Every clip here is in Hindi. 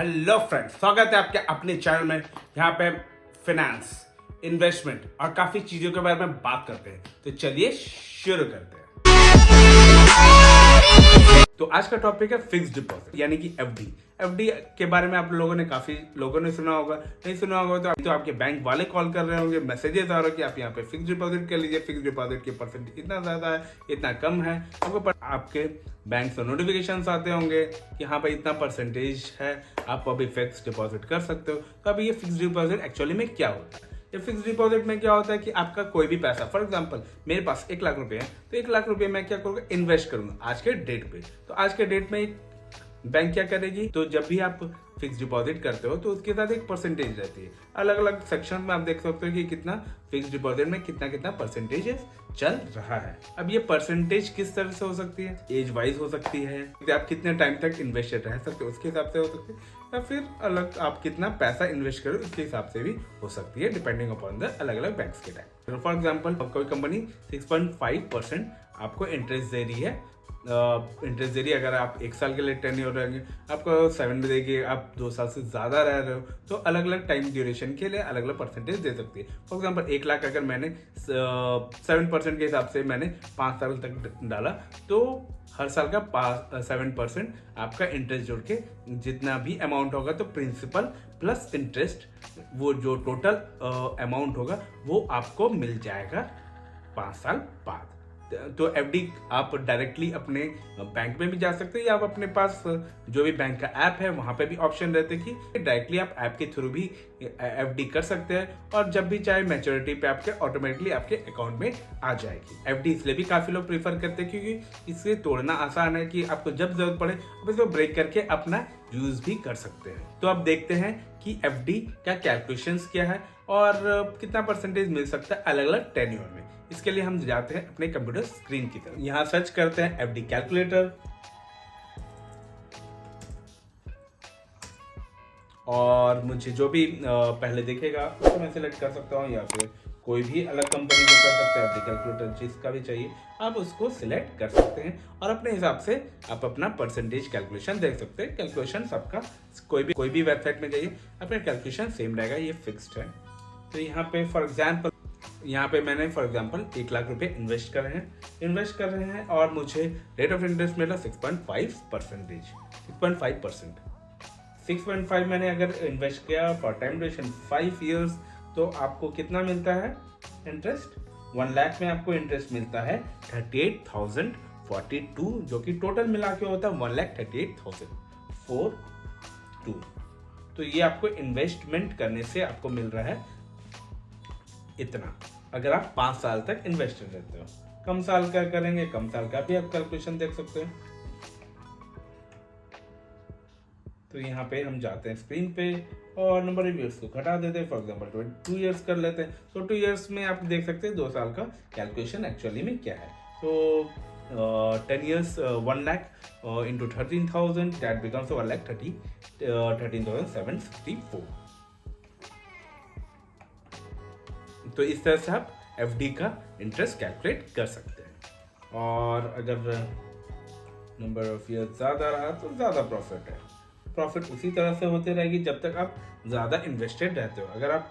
हेलो फ्रेंड्स, स्वागत है आपके अपने चैनल में। यहाँ पे फाइनेंस, इन्वेस्टमेंट और काफी चीजों के बारे में बात करते हैं। तो चलिए शुरू करते हैं। तो आज का टॉपिक है फिक्स्ड डिपॉजिट यानी कि एफडी। एफडी के बारे में आप लोगों ने काफी लोगों ने सुना होगा, नहीं सुना होगा तो आपके बैंक वाले कॉल कर रहे होंगे, मैसेजेस आ रहे हो कि आप यहाँ पे फिक्स्ड डिपॉजिट कर लीजिए, फिक्स्ड डिपॉजिट की परसेंट इतना ज्यादा है, इतना कम है। आपके बैंक से नोटिफिकेशन आते होंगे कि हाँ भाई इतना परसेंटेज है, आप अभी फिक्स्ड डिपॉजिट कर सकते हो। तो अभी ये फिक्स्ड डिपॉजिट एक्चुअली में क्या होता है? ये फिक्स डिपॉजिट में क्या होता है कि आपका कोई भी पैसा, फॉर एग्जांपल मेरे पास 1,00,000 रुपए है, तो 1,00,000 रुपए मैं क्या करूंगा, इन्वेस्ट करूंगा आज के डेट पे। तो आज के डेट में बैंक क्या करेगी, तो जब भी आप फिक्स डिपॉजिट करते हो तो उसके साथ एक परसेंटेज रहती है। अलग अलग सेक्शन में आप देख सकते हो कि कितना फिक्स डिपॉजिट में कितना कितना परसेंटेज चल रहा है। अब ये परसेंटेज किस तरह से हो सकती है, एज वाइज हो सकती है, आप कितने टाइम तक इन्वेस्टेड रह सकते हो उसके हिसाब से हो सकती है, या फिर अलग आप कितना पैसा इन्वेस्ट करो उसके हिसाब से भी हो सकती है, डिपेंडिंग अपॉन द अलग अलग बैंक्स के टाइम। फॉर एग्जाम्पल कोई कंपनी 6.5% आपको इंटरेस्ट दे रही है, अगर आप 1 साल के लिए टेन्योर रहेंगे, आपको 7 देगी, आप 2 साल से ज्यादा रह रहे हो तो अलग अलग टाइम ड्यूरेशन के लिए अलग अलग परसेंटेज दे सकती है। फॉर एग्जाम्पल 1,00,000 अगर मैंने 7% के हिसाब से मैंने 5 साल तक डाला तो हर साल का 7% आपका इंटरेस्ट जोड़ के जितना भी अमाउंट होगा, तो प्रिंसिपल प्लस इंटरेस्ट वो जो टोटल अमाउंट होगा वो आपको मिल जाएगा 5 साल बाद। तो एफडी आप डायरेक्टली अपने बैंक में भी जा सकते हैं, या आप अपने पास जो भी बैंक का ऐप है वहां पे भी ऑप्शन रहते हैं कि डायरेक्टली आप ऐप के थ्रू भी एफडी कर सकते हैं, और जब भी चाहे मैच्योरिटी पे आपके ऑटोमेटिकली आपके अकाउंट में आ जाएगी। एफडी इसलिए भी काफी लोग प्रीफर करते हैं क्योंकि इसे तोड़ना आसान है कि आपको जब जरूरत पड़े आप इसको ब्रेक करके अपना यूज भी कर सकते हैं। तो अब देखते हैं कि एफडी का कैलकुलेशंस क्या है और कितना परसेंटेज मिल सकता है अलग अलग टेन्योर में। इसके लिए हम जाते हैं अपने कंप्यूटर स्क्रीन की तरफ, यहां सर्च करते हैं एफडी कैलकुलेटर, और मुझे जो भी पहले दिखेगा उसको मैं सिलेक्ट कर सकता हूं, या फिर कोई भी अलग कंपनी को कर सकते हैं। एफडी कैलकुलेटर जिसका भी चाहिए आप उसको सिलेक्ट कर सकते हैं, और अपने हिसाब से आप अपना परसेंटेज कैलकुलेशन देख सकते हैं। कैलकुलेशन सबका कोई भी वेबसाइट में जाइए, अपना कैलकुलेशन सेम रहेगा, ये फिक्स्ड है। तो यहाँ पे मैंने फॉर एग्जांपल 1,00,000 रुपए इन्वेस्ट कर रहे हैं और मुझे रेट ऑफ इंटरेस्ट मिला 6.5%। 6.5 मैंने अगर इन्वेस्ट किया फॉर टाइम ड्यूरेशन 5 इयर्स, तो आपको कितना मिलता है इंटरेस्ट? 1,00,000 में आपको इंटरेस्ट मिलता है 38,042, जो कि टोटल मिला के होता है 1,38,042। तो ये आपको इन्वेस्टमेंट करने से आपको मिल रहा है इतना, अगर आप 5 साल तक इन्वेस्टेड रहते हो। कम साल का करेंगे, कम साल का भी आप कैलकुलेशन देख सकते हो। तो यहाँ पे हम जाते हैं स्क्रीन पे और नंबर ऑफ ईयर्स को घटा देते हैं, फॉर एग्जांपल 2 इयर्स कर लेते हैं। तो 2 इयर्स में आप देख सकते हैं 2 साल का कैलकुलेशन एक्चुअली में क्या है। तो 10 years 1,00,000 into 13,000, that becomes 13,764। तो इस तरह से आप एफडी का इंटरेस्ट कैलकुलेट कर सकते हैं, और अगर नंबर ऑफ ईयर ज्यादा रहा तो ज्यादा प्रॉफिट है। प्रॉफिट उसी तरह से होते रहेगी जब तक आप ज्यादा इन्वेस्टेड रहते हो। अगर आप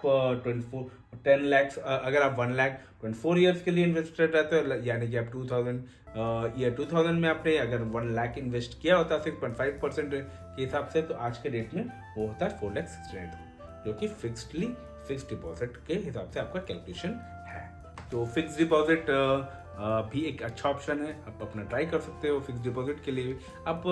1 लाख 24 ईयर्स के लिए इन्वेस्टेड रहते हो, यानी कि आप 2000 में आपने अगर 1 लाख इन्वेस्ट किया होता 6.5% के हिसाब से, तो आज के डेट में वो होता है 4,68,000, जो कि फिक्स्ड डिपॉजिट के हिसाब से आपका कैलकुलेशन है। तो फिक्स्ड डिपॉजिट भी एक अच्छा ऑप्शन है, आप अपना ट्राई कर सकते हो। फिक्स्ड डिपॉजिट के लिए आप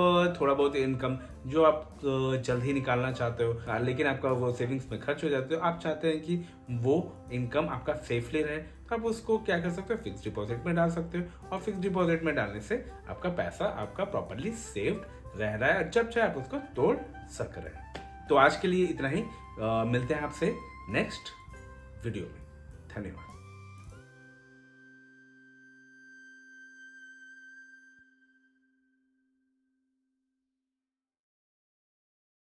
थोड़ा बहुत इनकम जो आप जल्द ही निकालना चाहते हो, लेकिन आपका वो सेविंग्स में खर्च हो जाते हो, आप चाहते हैं कि वो इनकम आपका सेफली रहे, तो आप उसको क्या कर सकते हो, फिक्स्ड डिपॉजिट में डाल सकते हो। और फिक्स्ड डिपॉजिट में डालने से आपका पैसा आपका प्रॉपरली सेव्ड रह रहा है, और जब चाहे आप उसको तोड़ सक रहे हैं। तो आज के लिए इतना ही, मिलते हैं आपसे नेक्स्ट वीडियो में। धन्यवाद।